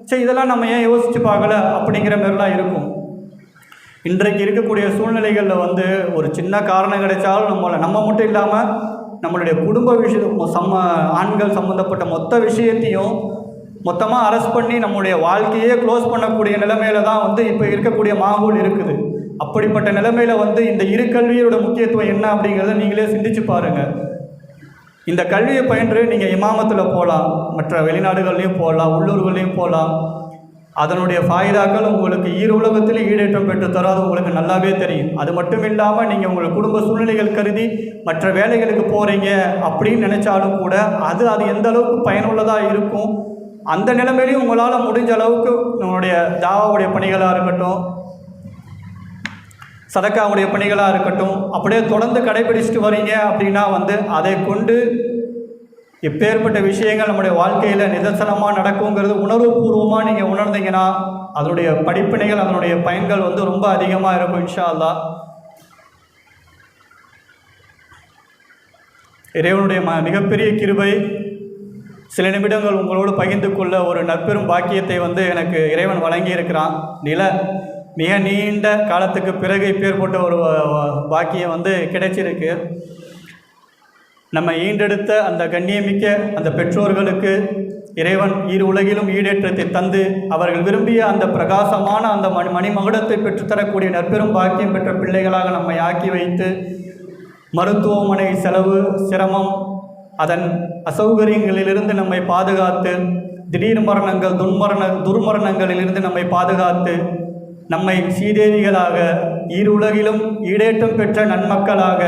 சரி, இதெல்லாம் நம்ம ஏன் யோசித்து பார்க்கல அப்படிங்கிற மாதிரிலாம் இருக்கும். இன்றைக்கு இருக்கக்கூடிய சூழ்நிலைகளில் வந்து ஒரு சின்ன காரணம் கிடைச்சாலும் நம்ம மட்டும் இல்லாமல் நம்மளுடைய குடும்ப விஷயம் ஆண்கள் சம்மந்தப்பட்ட மொத்த விஷயத்தையும் மொத்தமாக அரெஸ்ட் பண்ணி நம்முடைய வாழ்க்கையே க்ளோஸ் பண்ணக்கூடிய நிலைமையில தான் வந்து இப்போ இருக்கக்கூடிய மாகூல் இருக்குது. அப்படிப்பட்ட நிலைமையில் வந்து இந்த இரு கல்வியோட முக்கியத்துவம் என்ன அப்படிங்கிறத நீங்களே சிந்திச்சு பாருங்கள். இந்த கல்வியை பயின்று நீங்கள் இமாமத்தில் போகலாம், மற்ற வெளிநாடுகள்லேயும் போகலாம், உள்ளூர்கள்லேயும் போகலாம். அதனுடைய ஃபாயிதாக்கள் உங்களுக்கு உலகத்திலே ஈடேற்றம் பெற்று தராது உங்களுக்கு நல்லாவே தெரியும். அது மட்டும் இல்லாமல் நீங்கள் உங்கள் குடும்ப சூழ்நிலைகள் கருதி மற்ற வேலைகளுக்கு போகிறீங்க அப்படின்னு நினச்சாலும் கூட அது எந்த அளவுக்கு பயனுள்ளதாக இருக்கும், அந்த நிலைமையிலையும் உங்களால் முடிஞ்ச அளவுக்கு உங்களுடைய தாவாவுடைய பணிகளாக இருக்கட்டும், சதக்காவுடைய பணிகளாக இருக்கட்டும், அப்படியே தொடர்ந்து கடைபிடிச்சிட்டு வரீங்க அப்படின்னா வந்து அதை கொண்டு எப்பேற்பட்ட விஷயங்கள் நம்முடைய வாழ்க்கையில் நிதர்சனமாக நடக்குங்கிறது உணர்வுபூர்வமாக நீங்கள் உணர்ந்தீங்கன்னா அதனுடைய படிப்பினைகள் அதனுடைய பயன்கள் வந்து ரொம்ப அதிகமாக இருக்கும் இன்ஷா அல்லாஹ். இறைவனுடைய மிகப்பெரிய கிருபை, சில நிமிடங்கள் உங்களோடு பகிர்ந்து கொள்ள ஒரு நற்பெரும் பாக்கியத்தை வந்து எனக்கு இறைவன் வழங்கி இருக்கிறான். மிக நீண்ட காலத்துக்கு பிறகு இப்பேற்பட்ட ஒரு பாக்கியம் வந்து கிடைச்சிருக்கு. நம்ம ஈண்டெடுத்த அந்த கண்ணியமிக்க அந்த பெற்றோர்களுக்கு இறைவன் இரு உலகிலும் ஈடேற்றத்தை தந்து அவர்கள் விரும்பிய அந்த பிரகாசமான அந்த மணிமகுடத்தை பெற்றுத்தரக்கூடிய நற்பெரும் பாக்கியம் பெற்ற பிள்ளைகளாக நம்மை ஆக்கி வைத்து மருத்துவமனை செலவு சிரமம் அதன் அசௌகரியங்களிலிருந்து நம்மை பாதுகாத்து திடீர் மரணங்கள் துர்மரணங்களிலிருந்து நம்மை பாதுகாத்து நம்மை சீதேவிகளாக ஈருலகிலும் ஈடேற்றம் பெற்ற நன்மக்களாக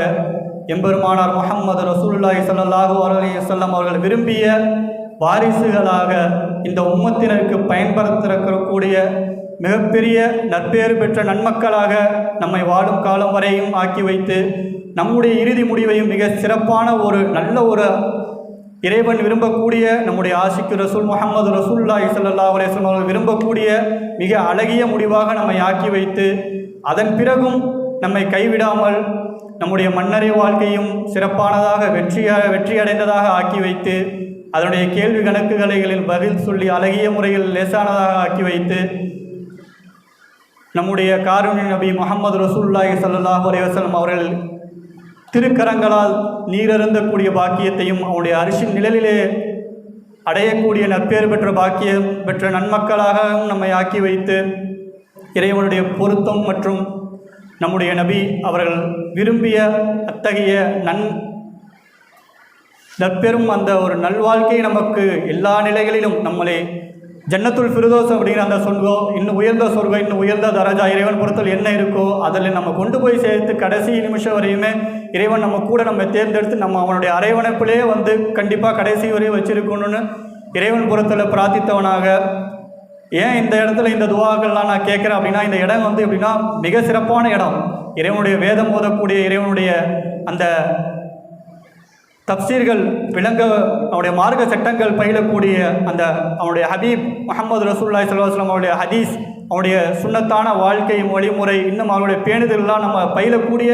எம்பெருமானார் முஹம்மது ரசூலுல்லாஹி ஸல்லல்லாஹு அலைஹி வஸல்லம் அவர்கள் விரும்பிய வாரிசுகளாக இந்த உம்மத்தினருக்கு பயன்படுத்தக்கூடிய மிகப்பெரிய நற்பேறு பெற்ற நன்மக்களாக நம்மை வாழும் காலம் வரையும் ஆக்கி வைத்து நம்முடைய இறுதி முடிவையும் மிக சிறப்பான ஒரு நல்ல ஒரு இறைவன் விரும்பக்கூடிய நம்முடைய ஆஷிக்கு ரசூல் முஹம்மது ரசூலுல்லாஹி ஸல்லல்லாஹு அலைஹி வஸல்லம் அவர்கள் விரும்பக்கூடிய மிக அழகிய முடிவாக நம்மை ஆக்கி வைத்து அதன் பிறகும் நம்மை கைவிடாமல் நம்முடைய மன்னரை வாழ்க்கையும் சிறப்பானதாக வெற்றி அடைந்ததாக ஆக்கி வைத்து அதனுடைய கேள்வி கணக்குகளில் பதில் சொல்லி அழகிய முறையில் லேசானதாக ஆக்கி வைத்து நம்முடைய காருண்ய நபி முஹம்மது ரசூலுல்லாஹி ஸல்லல்லாஹு அலைஹி வஸல்லம் அவர்கள் திருக்கரங்களால் நீரருந்தக்கூடிய பாக்கியத்தையும் அவனுடைய அரிசின் நிழலிலே அடையக்கூடிய நற்பேறு பெற்ற பாக்கியம் பெற்ற நன்மக்களாகவும் நம்மை ஆக்கி வைத்து இறைவனுடைய பொருத்தம் மற்றும் நம்முடைய நபி அவர்கள் விரும்பிய அத்தகைய நற்பெரும் அந்த ஒரு நல்வாழ்க்கை நமக்கு எல்லா நிலைகளிலும் நம்மளை ஜன்னத்துல் ஃபிர்தௌஸ் அப்படிங்கிற அந்த சொர்க்கம் இன்னும் உயர்ந்த சொர்க்கம் இன்னும் உயர்ந்த தரஜா இறைவன் பொறுத்தல் என்ன இருக்கோ அதில் நம்ம கொண்டு போய் சேர்த்து கடைசி நிமிஷம் வரையுமே இறைவன் நம்ம கூட நம்ம தேர்ந்தெடுத்து நம்ம அவனுடைய அரைவணைப்பிலே வந்து கண்டிப்பாக கடைசி வரையும் வச்சுருக்கணும்னு இறைவன் புறத்தில் பிரார்த்தித்தவனாக. ஏன் இந்த இடத்துல இந்த துவாக்கள்லாம் நான் கேட்குறேன் அப்படின்னா, இந்த இடம் வந்து எப்படின்னா மிக சிறப்பான இடம். இறைவனுடைய வேதம் ஓதக்கூடிய இறைவனுடைய அந்த தப்சீர்கள் விளங்க அவனுடைய மார்க்க சட்டங்கள் பயிலக்கூடிய அந்த அவனுடைய ஹபீப் முஹம்மது ரசூலுல்லாஹி ஸல்லல்லாஹு அலைஹி வஸல்லம் அவருடைய ஹதீஸ் அவனுடைய சுன்னத்தான வாழ்க்கை வழிமுறை இன்னும் அவருடைய பேணுதல்லாம் நம்ம பயிலக்கூடிய,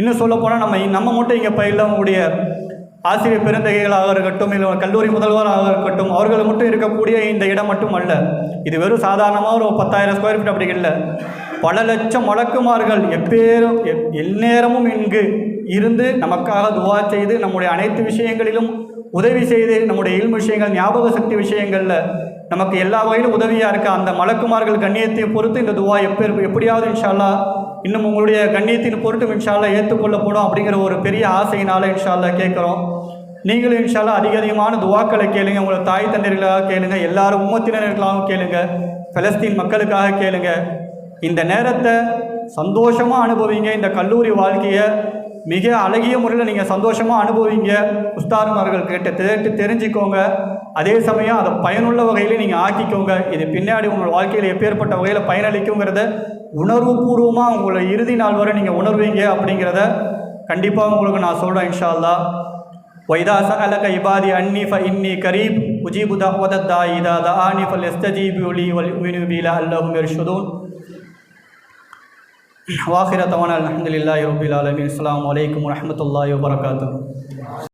இன்னும் சொல்லப்போனால் நம்ம மட்டும் இங்கே பயில அவங்களுடைய ஆசிரியர் பெருந்தகைகளாக இருக்கட்டும், இல்லை கல்லூரி முதல்வராக இருக்கட்டும், அவர்கள் மட்டும் இருக்கக்கூடிய இந்த இடம் மட்டும் அல்ல. இது வெறும் சாதாரணமாக ஒரு 10,000 ஸ்கொயர் ஃபீட் அப்படி இல்லை. பல லட்சம் மலக்குமார்கள் எந்நேரமும் இங்கு இருந்து நமக்காக துவா செய்து நம்முடைய அனைத்து விஷயங்களிலும் உதவி செய்து நம்முடைய இல்மு விஷயங்கள், ஞாபக சக்தி விஷயங்களில் நமக்கு எல்லா வகையிலும் உதவியாக இருக்க அந்த மலக்குமார்கள் கண்ணியத்தை பொறுத்து இந்த துவா எப்படியாவது இன்ஷா அல்லாஹ் இன்னும் உங்களுடைய கண்ணியத்தின் பொருட்டும் இன்ஷா அல்லாஹ் ஏற்றுக்கொள்ளப்படும் அப்படிங்கிற ஒரு பெரிய ஆசையினால் இன்ஷா அல்லாஹ் கேட்குறோம். நீங்களும் இன்ஷா அல்லாஹ் அதிகமான துவாக்களை கேளுங்க. உங்களை தாய் தந்தையர்களாக கேளுங்க, எல்லாரும் உம்மத்தினர்களாகவும் கேளுங்க, பலஸ்தீன் மக்களுக்காக கேளுங்க. இந்த நேரத்தை சந்தோஷமாக அனுபவிங்க. இந்த கல்லூரி வாழ்க்கையை மிக அழகிய முறையில் நீங்கள் சந்தோஷமாக அனுபவிங்க. உஸ்தாதுமார்கள் கேட்டு தெரிஞ்சுக்கோங்க. அதே சமயம் அதை பயனுள்ள வகையில் நீங்கள் ஆக்கிக்கோங்க. இது பின்னாடி உங்கள் வாழ்க்கையில் எப்பேற்பட்ட வகையில் பயனளிக்குங்கிறத உணர்வுபூர்வமாக உங்களை இறுதி நாள் வரை நீங்கள் உணர்வீங்க அப்படிங்கிறத கண்டிப்பாக உங்களுக்கு நான் சொல்கிறேன் இன்ஷா அல்லாஹ். வைதா சஅலக இபாதி அன்னி ஃபஇன்னி கரீப் உஜீபு தஅவதத் தாஇ இதா தஆனி ஃபல்யஸ்தஜீபு லி வல்யுமினு பி லஅல்லஹும் யர்ஷுதூன். வாஹிர தவானா அல்ஹம்துலில்லாஹி ரப்பில் ஆலமீன். அஸ்ஸலாமு அலைக்கும் வரஹ்மத்துல்லாஹி வபரகாத்துஹு.